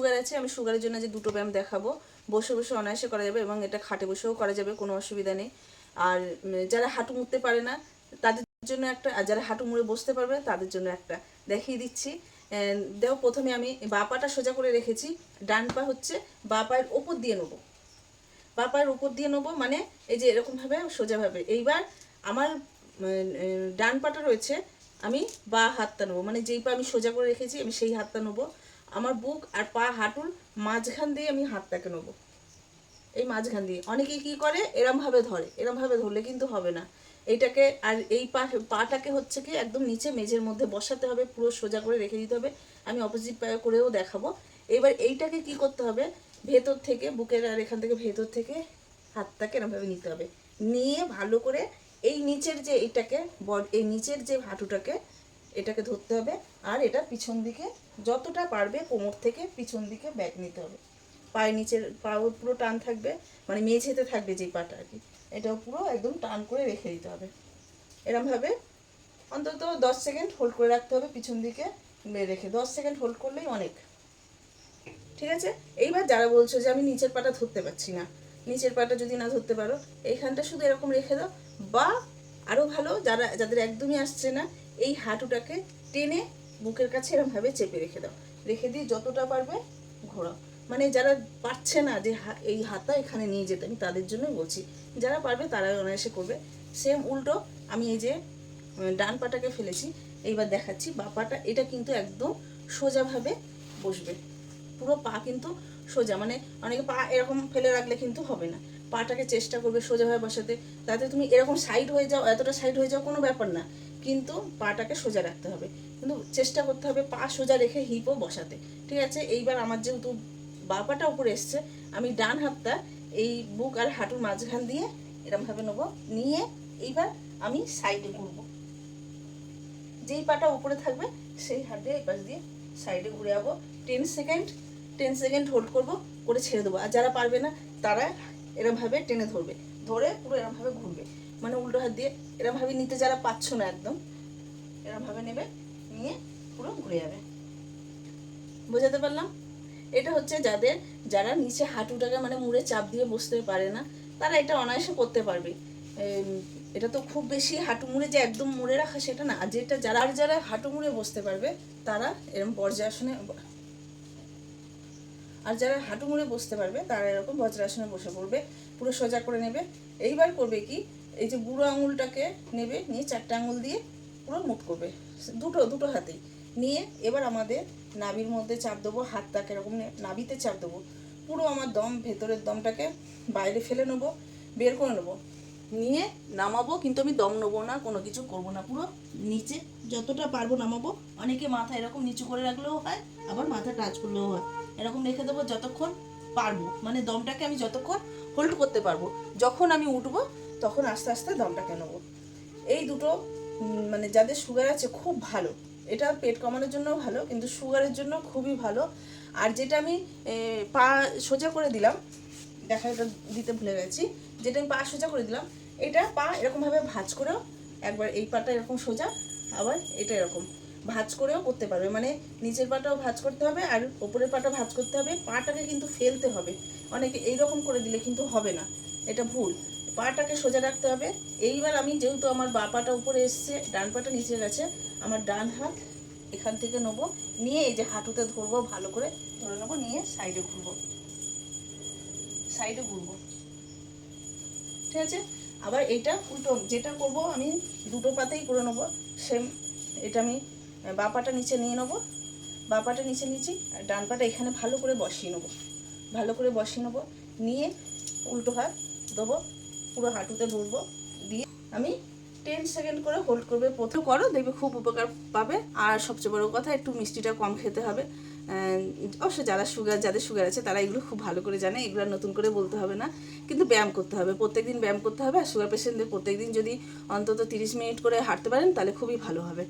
Sugar আছে, আমি সুগারের জন্য যে দুটো ব্যায়াম দেখাবো, বসে বসে অনায়াসে করা যাবে এবং এটা খাটে বসেও করা যাবে, কোনো অসুবিধা নেই। আর যারা হাঁটু মুড়তে পারে না তাদের জন্য একটা, আর যারা হাঁটু মুড়ে বসতে পারবে তাদের জন্য একটা দেখিয়ে দিচ্ছি। দেখো, প্রথমে আমি বাঁ পাটা সোজা করে রেখেছি, ডান পা হচ্ছে বাঁ পায়ের ওপর দিয়ে নেবো, বাঁ পায়ের উপর দিয়ে নেবো, মানে এই যে এরকমভাবে সোজাভাবে। এইবার আমার ডান পাটা রয়েছে, আমি বাঁ হাতটা নেবো, মানে যেই পা আমি সোজা করে রেখেছি আমি সেই হাতটা নেবো। আমার বুক আর পা হাঁটুর মাঝখান দিয়ে আমি হাতটাকে নেবো, এই মাঝখান দিয়ে। অনেকেই কী করে এরমভাবে ধরে, এরমভাবে ধরলে কিন্তু হবে না এইটাকে। আর এই পাটাকে হচ্ছে কি একদম নিচে মেঝের মধ্যে বসাতে হবে, পুরো সোজা করে রেখে দিতে হবে। আমি অপোজিট পায়ে করেও দেখাবো। এবার এইটাকে কি করতে হবে, ভেতর থেকে বুকের আর এখান থেকে ভেতর থেকে হাতটাকে এরমভাবে নিতে হবে, নিয়ে ভালো করে এই নিচের যে এইটাকে এই নিচের যে হাঁটুটাকে এটাকে ধরতে হবে। আর এটা পিছন দিকে যতটা পারবে কোমর থেকে পিছন দিকে ব্যাক নিতে হবে। পায়ের নিচের পাও পুরো টান থাকবে, মানে মেঝেতে থাকবে যেই পাটা আর কি, এটাও পুরো একদম টান করে রেখে দিতে হবে। এরমভাবে অন্তত 10 সেকেন্ড হোল্ড করে রাখতে হবে, পিছন দিকে রেখে 10 সেকেন্ড হোল্ড করলেই অনেক। ঠিক আছে। এইবার যারা বলছো যে আমি নিচের পাটা ধরতে পারছি না, নিচের পাটা যদি না ধরতে পারো এইখানটা শুধু এরকম রেখে দাও, বা আরও ভালো যাদের একদমই আসছে না, এই হাঁটুটাকে টেনে বুকের কাছে এরমভাবে চেপে রেখে দাও, রেখে দিয়ে যতটা পারবে ঘোরাও। মানে যারা পারছে না যে এই হাতটা এখানে নিয়ে যেতে, আমি তাদের জন্যই বলছি, যারা পারবে তারাই অনায়াসে করবে। সেম উল্টো আমি এই যে ডান পাটাকে ফেলেছি, এইবার দেখাচ্ছি বাঁ পাটা, এটা কিন্তু একদম সোজাভাবে বসবে, পুরো পা কিন্তু সোজা। মানে অনেকে পা এরকম ফেলে রাখলে কিন্তু হবে না, পাটাকে চেষ্টা করবে সোজাভাবে বসাতে। তাতে তুমি এরকম সাইড হয়ে যাও, এতটা সাইড হয়ে যাও কোনো ব্যাপার না, কিন্তু পাটাকে সোজা রাখতে হবে, কিন্তু চেষ্টা করতে হবে পা সোজা রেখে হিপও বসাতে। ঠিক আছে। এইবার আমার যেহেতু বাঁ পাটা উপরে এসছে, আমি ডান হাতটা এই বুক আর হাঁটুর মাঝখান দিয়ে এরমভাবে নেবো, নিয়ে এইবার আমি সাইডে ঘুরবো, যেই পাটা উপরে থাকবে সেই হাত দিয়ে এই পাশ দিয়ে সাইডে ঘুরে যাবো। 10 সেকেন্ড হোল্ড করবো, করে ছেড়ে দেবো। আর যারা পারবে না তারা এরমভাবে টেনে ধরবে, ধরে পুরো এরমভাবে ঘুরবে, মানে উল্টো হাত দিয়ে এরমভাবে নিতে যারা পাচ্ছ না একদম, এরমভাবে নেবে, নিয়ে পুরো ঘুরে যাবে। বোঝাতে পারলাম? এটা হচ্ছে যারা নিচে হাঁটুটাকে মানে মুড়ে চাপ দিয়ে বসতে পারে না, তারা এটা অনায়াসে করতে পারবে। এটা তো খুব বেশি হাঁটু মুড়ে যে একদম মুড়ে রাখা সেটা না, আর যেটা যারা হাঁটু মুড়ে বসতে পারবে তারা এরকম বজ্রাসনে, আর যারা হাঁটু মুড়ে বসতে পারবে তারা এরকম বজ্রাসনে বসে পড়বে, পুরো সোজা করে নেবে। এইবার করবে কি, এই যে বুড়ো আঙুলটাকে নেবে, নিয়ে 4টে আঙুল দিয়ে পুরো মুট করবে, দুটো হাতেই নিয়ে। এবার আমাদের নাভির মধ্যে চাপ দেবো, হাতটাকে এরকম নাভিতে চাপ দেবো, পুরো আমার ভেতরের দমটাকে বাইরে ফেলে নেবো, বের করে নেবো, নিয়ে নামাবো। কিন্তু আমি দম নেবো না, কোনো কিছু করবো না, পুরো নিচে যতটা পারবো নামাবো। অনেকে মাথা এরকম নিচু করে রাখলেও হয়, আবার মাথা টাচ করলেও হয়। এরকম রেখে দেবো যতক্ষণ পারবো, মানে দমটাকে আমি যতক্ষণ হোল্ড করতে পারবো। যখন আমি উঠবো তখন আস্তে আস্তে দমটাকে নেবো। এই দুটো মানে যাদের সুগার আছে খুব ভালো, এটা পেট কমানোর জন্য ভালো, কিন্তু সুগারের জন্য খুবই ভালো। আর যেটা আমি পা সোজা করে দিলাম, দেখা এটা দিতে ভুলে গেছি, যেটা আমি পা সোজা করে দিলাম, এটা পা এরকমভাবে ভাঁজ করেও, একবার এই পাটা এরকম সোজা, আবার এটা এরকম ভাঁজ করেও করতে পারবে। মানে নিচের পাটাও ভাঁজ করতে হবে আর ওপরের পাটা ভাঁজ করতে হবে, পাটাকে কিন্তু ফেলতে হবে। অনেকে এইরকম করে দিলে কিন্তু হবে না, এটা ভুল, পাটাকে সোজা রাখতে হবে। এইবার আমি যেহেতু আমার বাঁ পাটা উপরে এসছে, ডান পাটা নিচে গেছে, আমার ডান হাত এখান থেকে নেবো, নিয়ে এই যে হাঁটুতে ধরবো, ভালো করে ধরে নেবো, নিয়ে সাইডে ঘুরবো, সাইডে ঘুরবো। ঠিক আছে। আবার এটা উল্টো যেটা করব আমি দুটো পাতেই করে নেবো সেম। এটা আমি বাঁ পাটা নিচে নিয়ে নেবো, বাঁ পাটা নিচে নিচ্ছি, আর ডান পাটা এখানে ভালো করে বসিয়ে নেবো, ভালো করে বসিয়ে নেবো, নিয়ে উল্টো হাত দেবো, পুরো হাঁটুতে ধরবো, দিয়ে আমি 10 সেকেন্ড করে হোল্ড করবে। প্রথম করো, দেখবে খুব উপকার পাবে। আর সবচেয়ে বড় কথা, একটু মিষ্টিটা কম খেতে হবে। অবশ্য যাদের সুগার আছে তারা এগুলো খুব ভালো করে জানে, এগুলো নতুন করে বলতে হবে না। কিন্তু ব্যায়াম করতে হবে, প্রত্যেকদিন ব্যায়াম করতে হবে। আর সুগার পেশেন্টদের প্রত্যেকদিন যদি অন্তত 30 মিনিট করে হাঁটতে পারেন তাহলে খুবই ভালো হবে।